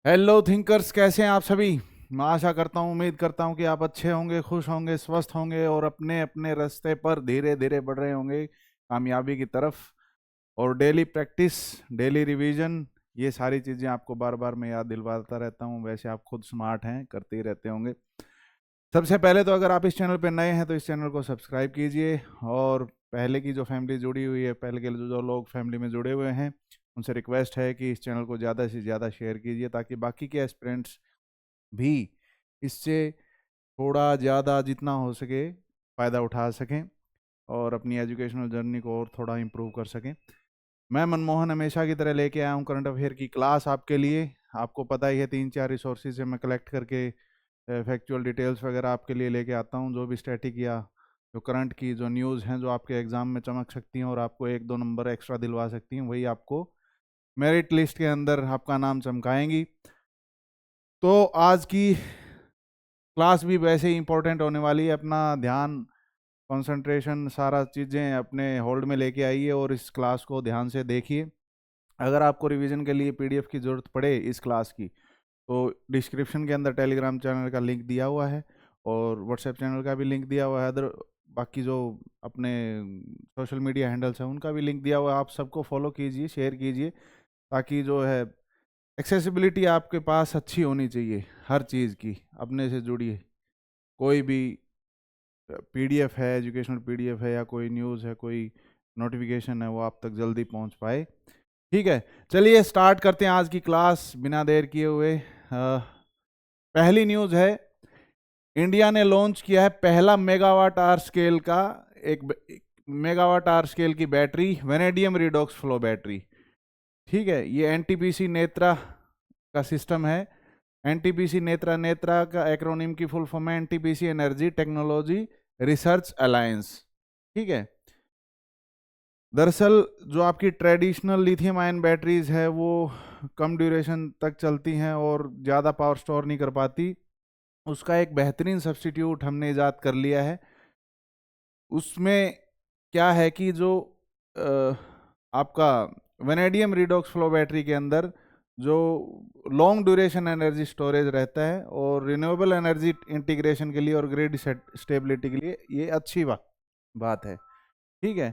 Hello thinkers, कैसे हैं आप सभी। मैं आशा करता हूँ, उम्मीद करता हूँ कि आप अच्छे होंगे, खुश होंगे, स्वस्थ होंगे और अपने अपने रास्ते पर धीरे धीरे बढ़ रहे होंगे कामयाबी की तरफ। और डेली प्रैक्टिस, डेली रिवीजन, ये सारी चीज़ें आपको बार बार मैं याद दिलवाता रहता हूँ। वैसे आप खुद स्मार्ट हैं, करते ही रहते होंगे। सबसे पहले तो अगर आप इस चैनल पर नए हैं तो इस चैनल को सब्सक्राइब कीजिए। और पहले की जो फैमिली जुड़ी हुई है, पहले के जो जो लोग फैमिली में जुड़े हुए हैं, उनसे रिक्वेस्ट है कि इस चैनल को ज़्यादा से ज़्यादा शेयर कीजिए ताकि बाकी के एस्पिरेंट्स भी इससे थोड़ा ज़्यादा जितना हो सके फ़ायदा उठा सकें और अपनी एजुकेशनल जर्नी को और थोड़ा इम्प्रूव कर सकें। मैं मनमोहन हमेशा की तरह लेके आया हूँ करंट अफेयर की क्लास आपके लिए। आपको पता ही है, 3-4 रिसोर्सेज से मैं कलेक्ट करके फैक्चुअल डिटेल्स वगैरह आपके लिए लेके आता हूँ। जो भी स्टैटिक या जो करंट की जो न्यूज़ हैं, जो आपके एग्ज़ाम में चमक सकती हैं और आपको 1-2 नंबर एक्स्ट्रा दिलवा सकती हैं, वही आपको मेरिट लिस्ट के अंदर आपका नाम चमकाएंगी। तो आज की क्लास भी वैसे ही इंपॉर्टेंट होने वाली है। अपना ध्यान, कंसंट्रेशन, सारा चीज़ें अपने होल्ड में लेके आइए और इस क्लास को ध्यान से देखिए। अगर आपको रिवीजन के लिए पीडीएफ की ज़रूरत पड़े इस क्लास की, तो डिस्क्रिप्शन के अंदर टेलीग्राम चैनल का लिंक दिया हुआ है और व्हाट्सएप चैनल का भी लिंक दिया हुआ है। अदर बाकी जो अपने सोशल मीडिया हैंडल्स हैं उनका भी लिंक दिया हुआ है। आप सबको फॉलो कीजिए, शेयर कीजिए, ताकि जो है एक्सेसिबिलिटी आपके पास अच्छी होनी चाहिए हर चीज़ की। अपने से जुड़ी कोई भी पीडीएफ है, एजुकेशनल पीडीएफ है या कोई न्यूज़ है, कोई नोटिफिकेशन है, वो आप तक जल्दी पहुंच पाए। ठीक है, चलिए स्टार्ट करते हैं आज की क्लास बिना देर किए हुए। पहली न्यूज़ है, इंडिया ने लॉन्च किया है पहला मेगावाट आवर स्केल का एक मेगावाट आवर स्केल की battery, vanadium redox flow battery. ठीक है, ये एनटीपीसी नेत्रा का सिस्टम है। एनटीपीसी नेत्रा, नेत्रा का एक्रोनिम की फुल फॉर्म है NTPC energy technology research alliance. ठीक है, दरअसल जो आपकी ट्रेडिशनल लिथियम आयन बैटरीज है वो कम ड्यूरेशन तक चलती हैं और ज़्यादा पावर स्टोर नहीं कर पाती। उसका एक बेहतरीन सब्स्टिट्यूट हमने इजाद कर लिया है। उसमें क्या है कि जो आपका वेनेडियम रिडॉक्स फ्लो बैटरी के अंदर जो लॉन्ग ड्यूरेशन एनर्जी स्टोरेज रहता है और रिन्यूएबल एनर्जी इंटीग्रेशन के लिए और ग्रिड स्टेबिलिटी के लिए ये अच्छी बात है। ठीक है,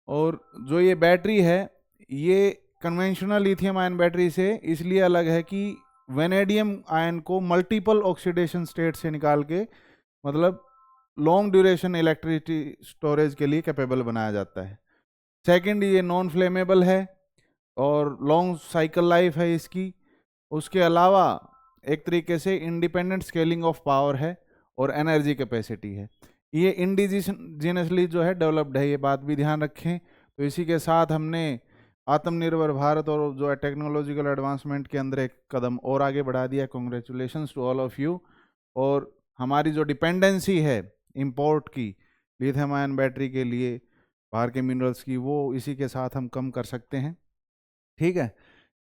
और जो ये बैटरी है, ये कन्वेंशनल लिथियम आयन बैटरी से इसलिए अलग है कि वेनेडियम आयन को मल्टीपल ऑक्सीडेशन स्टेट से निकाल के, मतलब लॉन्ग ड्यूरेशन इलेक्ट्रिसिटी स्टोरेज के लिए कैपेबल बनाया जाता है। सेकंड, ये नॉन फ्लेमेबल है और लॉन्ग साइकिल लाइफ है इसकी। उसके अलावा एक तरीके से इंडिपेंडेंट स्केलिंग ऑफ पावर है और एनर्जी कैपेसिटी है। ये इंडिजिनसली जो है डेवलप्ड है, ये बात भी ध्यान रखें। तो इसी के साथ हमने आत्मनिर्भर भारत और जो है टेक्नोलॉजिकल एडवांसमेंट के अंदर एक कदम और आगे बढ़ा दिया। Congratulations to all of you. और हमारी जो डिपेंडेंसी है इंपोर्ट की लिथियम आयन बैटरी के लिए बाहर के मिनरल्स की, वो इसी के साथ हम कम कर सकते हैं। ठीक है,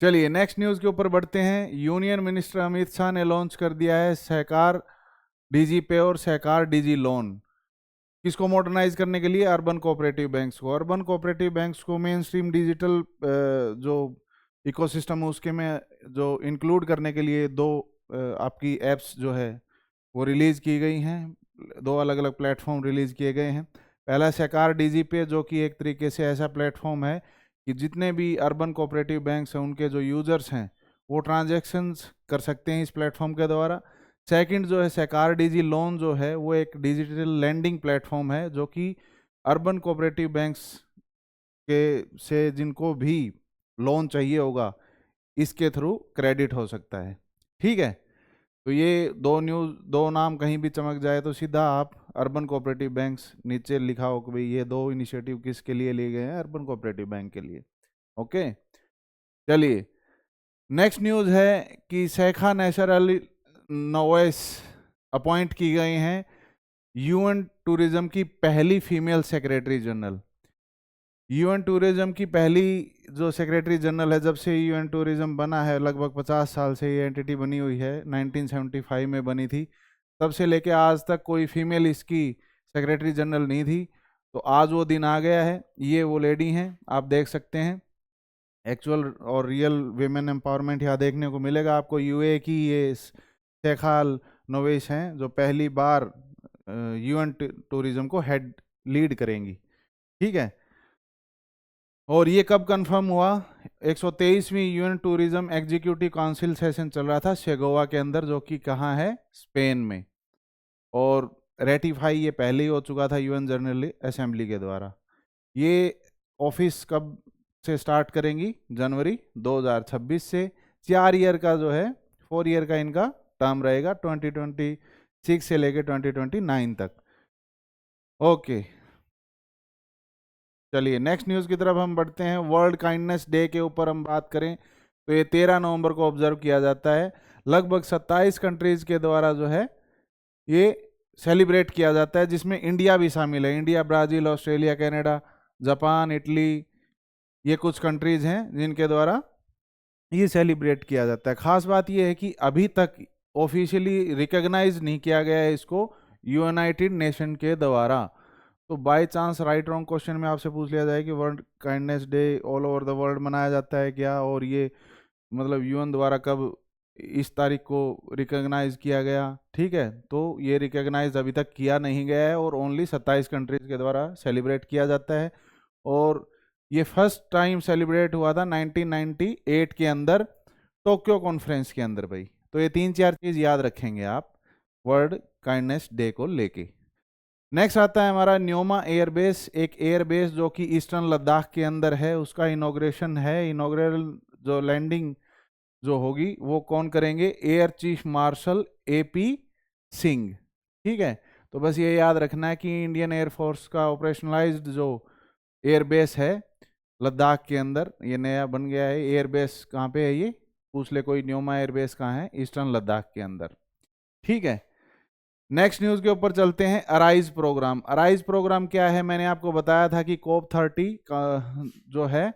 चलिए नेक्स्ट न्यूज़ के ऊपर बढ़ते हैं। यूनियन मिनिस्टर अमित शाह ने लॉन्च कर दिया है सहकार डीजी पे और सहकार डीजी लोन। किसको मॉडर्नाइज करने के लिए? अर्बन कोऑपरेटिव बैंक्स को। अर्बन कोऑपरेटिव बैंक्स को मेन स्ट्रीम डिजिटल जो इकोसिस्टम है उसके में जो इंक्लूड करने के लिए दो आपकी एप्स जो है वो रिलीज की गई हैं। दो अलग अलग प्लेटफॉर्म रिलीज किए गए हैं। पहला सहकार डीजी पे, जो कि एक तरीके से ऐसा प्लेटफॉर्म है कि जितने भी अर्बन कोऑपरेटिव बैंक्स हैं उनके जो यूजर्स हैं वो ट्रांजैक्शंस कर सकते हैं इस प्लेटफॉर्म के द्वारा। सेकंड जो है सहकार डीजी लोन, जो है वो एक डिजिटल लैंडिंग प्लेटफॉर्म है जो कि अर्बन कोऑपरेटिव बैंक्स के से जिनको भी लोन चाहिए होगा इसके थ्रू क्रेडिट हो सकता है। ठीक है, तो ये दो नाम कहीं भी चमक जाए तो सीधा आप अर्बन कोऑपरेटिव बैंक्स, नीचे लिखा हो कि भाई ये दो इनिशिएटिव किसके लिए लिए गए हैं? अर्बन कोऑपरेटिव बैंक के लिए। ओके, चलिए नेक्स्ट न्यूज़ है कि शेखा नैसर अली नोवेस अपॉइंट की गई हैं यूएन टूरिज्म की पहली female secretary general. UN tourism की पहली जो सेक्रेटरी जनरल है, जब से यूएन टूरिज्म बना है, लगभग 50 साल से ये एंटिटी बनी हुई है, 1975 में बनी थी, तब से लेके आज तक कोई फीमेल इसकी सेक्रेटरी जनरल नहीं थी। तो आज वो दिन आ गया है। ये वो लेडी हैं, आप देख सकते हैं। एक्चुअल और रियल विमेन एम्पावरमेंट यहाँ देखने को मिलेगा आपको। यूए की ये शेखाल नोवेश हैं जो पहली बार यूएन टूरिज्म को हेड लीड करेंगी। ठीक है, और ये कब कंफर्म हुआ? 123वीं UN tourism executive council session चल रहा था शेगोवा के अंदर, जो कि कहाँ है? स्पेन में। और रेटिफाई ये पहले ही हो चुका था यूएन जनरल असेंबली के द्वारा। ये ऑफिस कब से स्टार्ट करेंगी? जनवरी 2026 से। 4 ईयर का जो है, 4 ईयर का इनका टर्म रहेगा, 2026 से लेकर 2029 तक। ओके, चलिए नेक्स्ट न्यूज़ की तरफ हम बढ़ते हैं। वर्ल्ड काइंडनेस डे के ऊपर हम बात करें तो ये 13 नवंबर को ऑब्जर्व किया जाता है। लगभग 27 कंट्रीज के द्वारा जो है ये सेलिब्रेट किया जाता है, जिसमें इंडिया भी शामिल है। India, Brazil, Australia, Canada, Japan, Italy, ये कुछ कंट्रीज हैं जिनके द्वारा ये सेलिब्रेट किया जाता है। खास बात ये है कि अभी तक ऑफिशियली रिकॉग्नाइज नहीं किया गया है इसको यूनाइटेड नेशन के द्वारा। तो by chance right wrong question में आपसे पूछ लिया जाए कि world kindness day all over the world मनाया जाता है क्या, और ये मतलब यूएन द्वारा कब इस तारीख को रिकॉग्नाइज किया गया? ठीक है, तो ये रिकॉग्नाइज अभी तक किया नहीं गया है और ओनली 27 कंट्रीज के द्वारा सेलिब्रेट किया जाता है। और ये फर्स्ट टाइम सेलिब्रेट हुआ था 1998 के अंदर, टोक्यो कॉन्फ्रेंस के अंदर भाई। तो ये 3-4 चीज़ याद रखेंगे आप वर्ल्ड काइंडनेस डे को लेके। नेक्स्ट आता है हमारा न्योमा एयरबेस, एक एयरबेस जो कि ईस्टर्न लद्दाख के अंदर है। उसका इनॉग्रेशन है। इनॉग्रेल जो लैंडिंग जो होगी वो कौन करेंगे? Air chief marshal AP Singh. ठीक है, तो बस ये याद रखना है कि इंडियन एयरफोर्स का ऑपरेशनलाइज्ड जो एयरबेस है लद्दाख के अंदर, ये नया बन गया है। एयरबेस कहाँ पे है? ये पूछ ले कोई, न्योमा एयरबेस कहाँ है? ईस्टर्न लद्दाख के अंदर। ठीक है, नेक्स्ट न्यूज के ऊपर चलते हैं। Arise programme. अराइज प्रोग्राम क्या है? मैंने आपको बताया था कि COP30 का जो है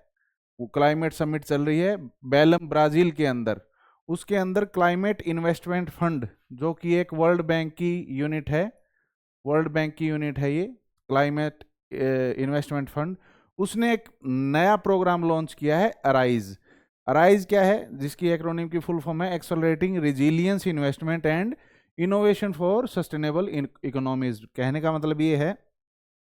वो क्लाइमेट समिट चल रही है बेलम ब्राजील के अंदर। उसके अंदर क्लाइमेट इन्वेस्टमेंट फंड, जो कि एक वर्ल्ड बैंक की यूनिट है, वर्ल्ड बैंक की यूनिट है ये क्लाइमेट इन्वेस्टमेंट फंड, उसने एक नया प्रोग्राम लॉन्च किया है अराइज। अराइज क्या है? जिसकी एक्रोनिम की फुल फॉर्म है accelerating resilience investment and innovation for sustainable economies. कहने का मतलब ये है,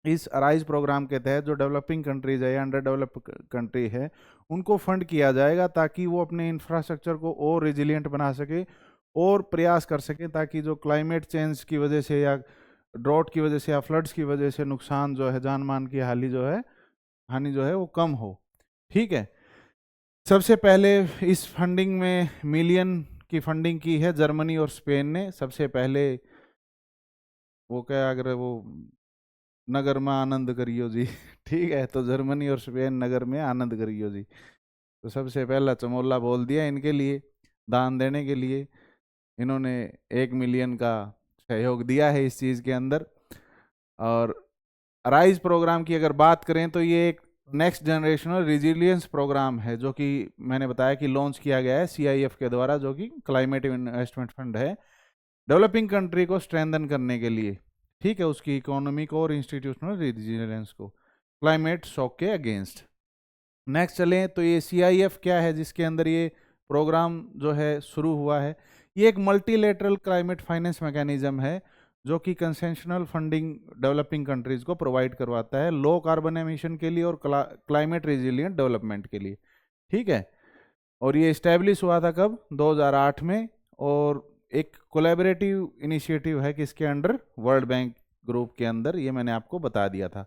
इस अराइज प्रोग्राम के तहत जो डेवलपिंग कंट्रीज है या अंडर डेवलप कंट्री है उनको फंड किया जाएगा ताकि वो अपने इंफ्रास्ट्रक्चर को और रिजिलियंट बना सके और प्रयास कर सके, ताकि जो क्लाइमेट चेंज की वजह से या ड्रॉट की वजह से या फ्लड्स की वजह से नुकसान जो है, जान मान की हानि जो है वो कम हो। ठीक है, सबसे पहले इस फंडिंग में मिलियन की फंडिंग की है जर्मनी और स्पेन ने सबसे पहले। वो क्या, अगर वो नगर में आनंद करियो जी ठीक है, तो जर्मनी और स्पेन नगर में आनंद करियो जी। तो सबसे पहला चमोला बोल दिया इनके लिए दान देने के लिए। इन्होंने 1 मिलियन का सहयोग दिया है इस चीज़ के अंदर। और राइज प्रोग्राम की अगर बात करें तो ये एक नेक्स्ट जनरेशनल रिजिलियंस प्रोग्राम है, जो कि मैंने बताया कि लॉन्च किया गया है CIF के द्वारा, जो कि क्लाइमेट इन्वेस्टमेंट फंड है डेवलपिंग कंट्री को स्ट्रेंथन करने के लिए। ठीक है, उसकी इकोनॉमी को और इंस्टीट्यूशनल रिजिलियंस को क्लाइमेट शॉक के अगेंस्ट। नेक्स्ट चलें तो ये CIF क्या है जिसके अंदर ये प्रोग्राम जो है शुरू हुआ है? ये एक मल्टीलेटरल क्लाइमेट फाइनेंस मैकेनिज्म है जो कि कंसेशनल फंडिंग डेवलपिंग कंट्रीज को प्रोवाइड करवाता है लो कार्बन एमिशन के लिए और क्लाइमेट रेजिलियंट डेवलपमेंट के लिए। ठीक है, और ये इस्टेब्लिश हुआ था कब? 2008 में। और एक कोलैबोरेटिव इनिशिएटिव है किसके अंडर? वर्ल्ड बैंक ग्रुप के अंदर। ये मैंने आपको बता दिया था।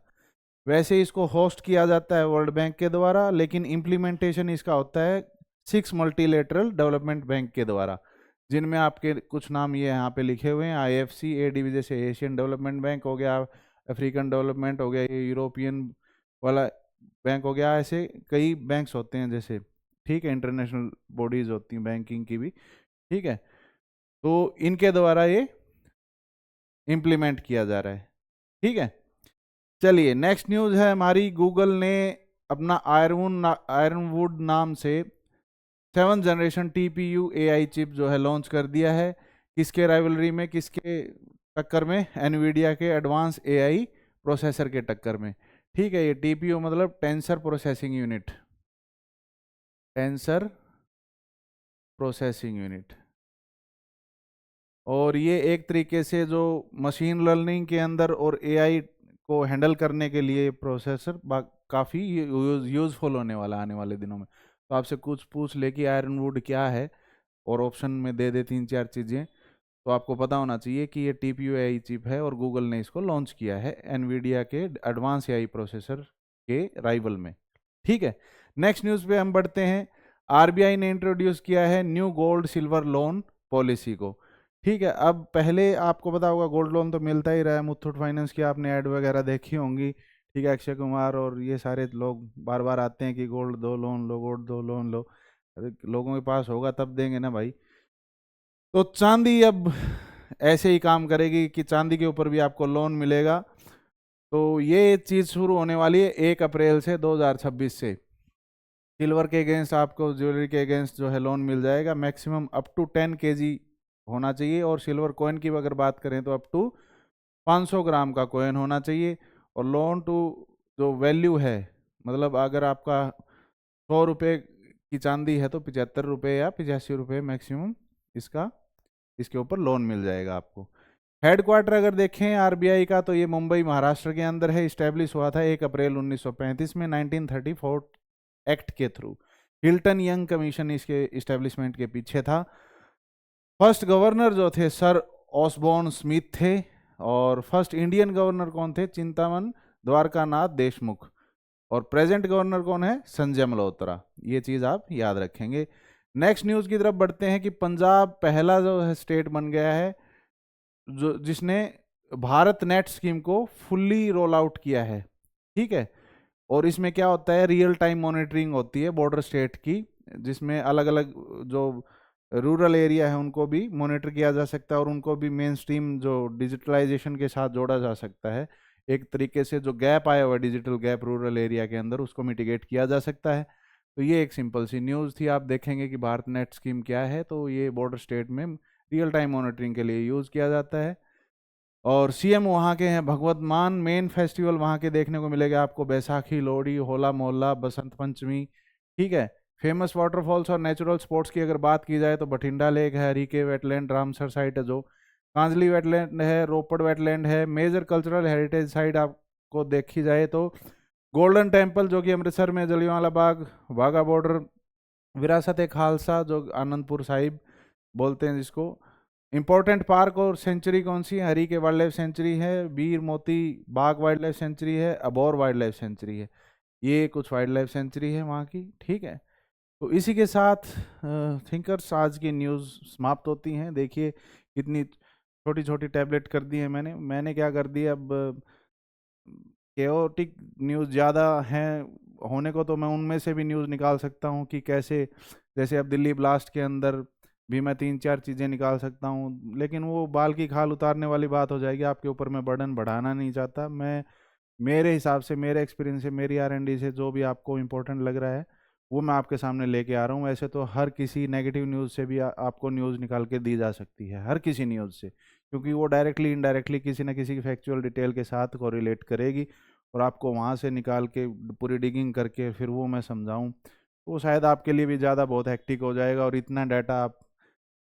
वैसे इसको होस्ट किया जाता है वर्ल्ड बैंक के द्वारा, लेकिन इम्प्लीमेंटेशन इसका होता है 6 मल्टीलेटरल डेवलपमेंट बैंक के द्वारा, जिनमें आपके कुछ नाम ये यहाँ पे लिखे हुए हैं। IFC, ADB जैसे एशियन डेवलपमेंट बैंक हो गया, अफ्रीकन डेवलपमेंट हो गया, ये यूरोपियन वाला बैंक हो गया। ऐसे कई बैंक्स होते हैं जैसे, ठीक है, इंटरनेशनल बॉडीज होती हैं बैंकिंग की भी। ठीक है, तो इनके द्वारा ये इम्प्लीमेंट किया जा रहा है। ठीक है, चलिए नेक्स्ट न्यूज़ है हमारी। गूगल ने अपना आयरनवुड नाम से 7th generation TPU AI chip जो है लॉन्च कर दिया है। किसके राइवलरी में, किसके टक्कर में? एनवीडिया के एडवांस AI प्रोसेसर के टक्कर में। ठीक है, ये TPU मतलब tensor processing unit. Tensor processing unit. और ये एक तरीके से जो मशीन लर्निंग के अंदर और एआई को हैंडल करने के लिए प्रोसेसर काफ़ी यूज़फुल होने वाला आने वाले दिनों में। तो आपसे कुछ पूछ ले कि आयरन वुड क्या है, और ऑप्शन में दे दे 3-4 चीज़ें, तो आपको पता होना चाहिए कि ये TPU एआई चिप है और गूगल ने इसको लॉन्च किया है एनवीडिया के एडवांस एआई प्रोसेसर के राइवल में। ठीक है, नेक्स्ट न्यूज़ पे हम बढ़ते हैं। आरबीआई ने इंट्रोड्यूस किया है new gold silver loan policy को। ठीक है, अब पहले आपको पता होगा गोल्ड लोन तो मिलता ही रहा है, मुथूट फाइनेंस की आपने ऐड वगैरह देखी होंगी। ठीक है, अक्षय कुमार और ये सारे लोग बार बार आते हैं कि गोल्ड दो लोन लो, गोल्ड दो लोन लो। अरे लोगों के पास होगा तब देंगे ना भाई। तो चांदी अब ऐसे ही काम करेगी कि चांदी के ऊपर भी आपको लोन मिलेगा। तो ये चीज़ शुरू होने वाली है 1 अप्रैल से 2026 से। सिल्वर के अगेंस्ट आपको ज्वेलरी के अगेंस्ट जो है लोन मिल जाएगा, मैक्सिमम अप टू 10 kg होना चाहिए। और सिल्वर कॉइन की अगर बात करें तो अप टू 500 ग्राम का कॉइन होना चाहिए। और लोन टू जो वैल्यू है, मतलब अगर आपका 100 रुपये की चांदी है तो 75 रुपये या 85 रुपये मैक्सिमम इसका इसके ऊपर लोन मिल जाएगा आपको। हेडक्वार्टर अगर देखें आरबीआई का तो ये मुंबई महाराष्ट्र के अंदर है। इस्टेब्लिश हुआ था 1 अप्रैल 1935 में 1934 एक्ट के थ्रू। हिल्टन यंग कमीशन इसके इस्टेब्लिशमेंट के पीछे था। फर्स्ट गवर्नर जो थे सर ऑसबॉर्न स्मिथ थे। और फर्स्ट इंडियन गवर्नर कौन थे? चिंतामन द्वारकानाथ देशमुख। और प्रेजेंट गवर्नर कौन है? संजय मल्होत्रा। ये चीज़ आप याद रखेंगे। नेक्स्ट न्यूज़ की तरफ बढ़ते हैं कि पंजाब पहला जो है स्टेट बन गया है जो जिसने भारत नेट स्कीम को फुल्ली रोल आउट किया है। ठीक है, और इसमें क्या होता है, रियल टाइम मॉनिटरिंग होती है बॉर्डर स्टेट की, जिसमें अलग अलग जो रूरल एरिया है उनको भी मॉनिटर किया जा सकता है और उनको भी मेन स्ट्रीम जो डिजिटलाइजेशन के साथ जोड़ा जा सकता है। एक तरीके से जो गैप आया हुआ डिजिटल गैप रूरल एरिया के अंदर उसको मिटिगेट किया जा सकता है। तो ये एक सिंपल सी न्यूज़ थी। आप देखेंगे कि भारत नेट स्कीम क्या है, तो ये बॉर्डर स्टेट में रियल टाइम मॉनिटरिंग के लिए यूज़ किया जाता है। और सीएम वहाँ के हैं भगवत मान। मेन फेस्टिवल वहाँ के देखने को मिलेगा आपको बैसाखी, लोहड़ी, होला मोहल्ला, बसंत पंचमी। ठीक है, फेमस वाटरफॉल्स और नेचुरल स्पॉट्स की अगर बात की जाए तो बठिंडा लेक है, हरीके वेटलैंड, रामसर साइट है जो, कांजली वेटलैंड है, रोपड़ वेटलैंड है। मेजर कल्चरल हेरिटेज साइट आपको देखी जाए तो गोल्डन टेम्पल जो कि अमृतसर में, जलियांवाला बाग, वाघा बॉर्डर, विरासत ए खालसा जो आनंदपुर साहिब बोलते हैं जिसको। इंपॉर्टेंट पार्क और सेंचुरी कौन सी है? हरी के वाइल्ड लाइफ सेंचुरी है, बीर Moti Bagh wild life sanctuary है, अबोर वाइल्ड लाइफ सेंचुरी है। ये कुछ वाइल्ड लाइफ सेंचुरी है वहाँ की। ठीक है, तो इसी के साथ थिंकर्स आज की न्यूज़ समाप्त होती हैं। देखिए कितनी छोटी छोटी टैबलेट कर दी है मैंने क्या कर दिया, अब केओटिक न्यूज़ ज़्यादा हैं होने को तो मैं उनमें से भी न्यूज़ निकाल सकता हूँ कि कैसे, जैसे अब दिल्ली ब्लास्ट के अंदर भी मैं 3-4 चीज़ें निकाल सकता हूँ, लेकिन वो बाल की खाल उतारने वाली बात हो जाएगी। आपके ऊपर मैं बर्डन बढ़ाना नहीं चाहता। मैं मेरे हिसाब से, मेरे एक्सपीरियंस से, मेरी R&D से जो भी आपको इम्पोर्टेंट लग रहा है वो मैं आपके सामने लेके आ रहा हूँ। वैसे तो हर किसी नेगेटिव न्यूज़ से भी आपको न्यूज़ निकाल के दी जा सकती है, हर किसी न्यूज़ से, क्योंकि वो डायरेक्टली इनडायरेक्टली किसी न किसी फैक्चुअल डिटेल के साथ कोरिलेट करेगी और आपको वहाँ से निकाल के पूरी डिगिंग करके फिर वो मैं समझाऊँ तो शायद आपके लिए भी ज़्यादा बहुत हेक्टिक हो जाएगा। और इतना डाटा आप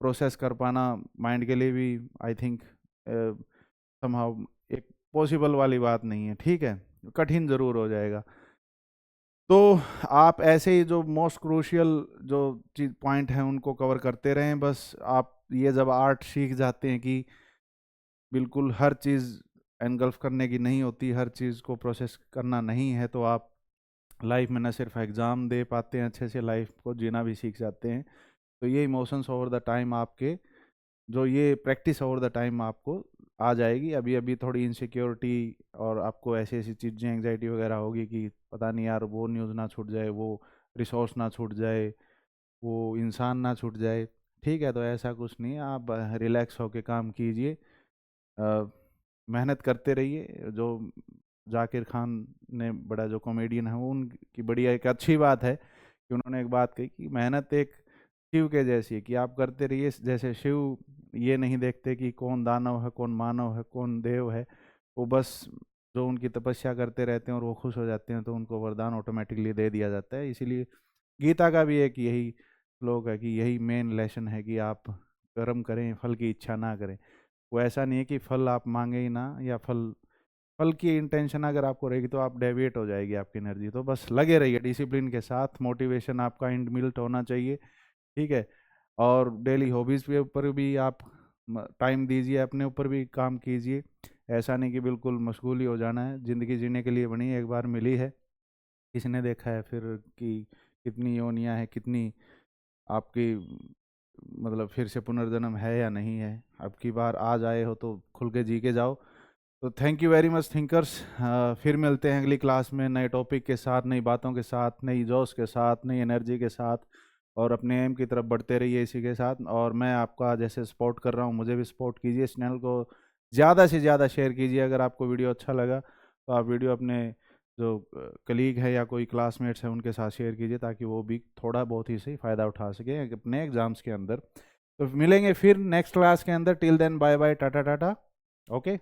प्रोसेस कर पाना माइंड के लिए भी आई थिंक समहाउ एक पॉसिबल वाली बात नहीं है। ठीक है, कठिन ज़रूर हो जाएगा। तो आप ऐसे ही जो मोस्ट क्रूशियल जो चीज पॉइंट हैं उनको कवर करते रहें। बस आप ये जब आर्ट सीख जाते हैं कि बिल्कुल हर चीज़ एनगल्फ करने की नहीं होती, हर चीज़ को प्रोसेस करना नहीं है, तो आप लाइफ में न सिर्फ एग्ज़ाम दे पाते हैं, अच्छे से लाइफ को जीना भी सीख जाते हैं। तो ये इमोशंस ओवर द टाइम आपके, जो ये प्रैक्टिस ओवर द टाइम आपको आ जाएगी। अभी अभी थोड़ी इनसिक्योरिटी और आपको ऐसी ऐसी चीज़ें एंग्जाइटी वगैरह होगी कि पता नहीं यार वो न्यूज़ ना छूट जाए, वो रिसोर्स ना छूट जाए, वो इंसान ना छूट जाए। ठीक है, तो ऐसा कुछ नहीं है, आप रिलैक्स होके काम कीजिए, मेहनत करते रहिए। जो जाकिर खान ने, बड़ा जो कॉमेडियन है, वो उनकी बड़ी एक अच्छी बात है कि उन्होंने एक बात कही कि मेहनत एक शिव के जैसी है, कि आप करते रहिए। जैसे शिव ये नहीं देखते कि कौन दानव है, कौन मानव है, कौन देव है, वो बस जो उनकी तपस्या करते रहते हैं और वो खुश हो जाते हैं तो उनको वरदान ऑटोमेटिकली दे दिया जाता है। इसीलिए गीता का भी एक यही श्लोक है कि यही मेन लेसन है कि आप कर्म करें, फल की इच्छा ना करें। वो ऐसा नहीं है कि फल आप मांगे ही ना, या फल फल की इंटेंशन अगर आपको रहेगी तो आप डेविएट हो जाएगी आपकी एनर्जी। तो बस लगे रहिए डिसिप्लिन के साथ, मोटिवेशन आपका इनबिल्ट होना चाहिए, ठीक है। और डेली हॉबीज़ के ऊपर भी आप टाइम दीजिए, अपने ऊपर भी काम कीजिए। ऐसा नहीं कि बिल्कुल मशगूल ही हो जाना है, ज़िंदगी जीने के लिए बनी है, एक बार मिली है, किसने देखा है फिर कि कितनी योनियां हैं, कितनी आपकी मतलब फिर से पुनर्जन्म है या नहीं है। अब की बार आज आए हो तो खुल के जी के जाओ। तो thank you very much thinkers. फिर मिलते हैं अगली क्लास में नए टॉपिक के साथ, नई बातों के साथ, नई जोश के साथ, नई एनर्जी के साथ। और अपने एम की तरफ बढ़ते रहिए इसी के साथ। और मैं आपका जैसे सपोर्ट कर रहा हूँ, मुझे भी सपोर्ट कीजिए, इस चैनल को ज़्यादा से ज़्यादा शेयर कीजिए। अगर आपको वीडियो अच्छा लगा तो आप वीडियो अपने जो कलीग है या कोई क्लासमेट्स हैं उनके साथ शेयर कीजिए, ताकि वो भी थोड़ा बहुत ही सही फ़ायदा उठा सकें अपने एग्ज़ाम्स के अंदर। तो मिलेंगे फिर नेक्स्ट क्लास के अंदर। Till then bye bye, tata tata, okay.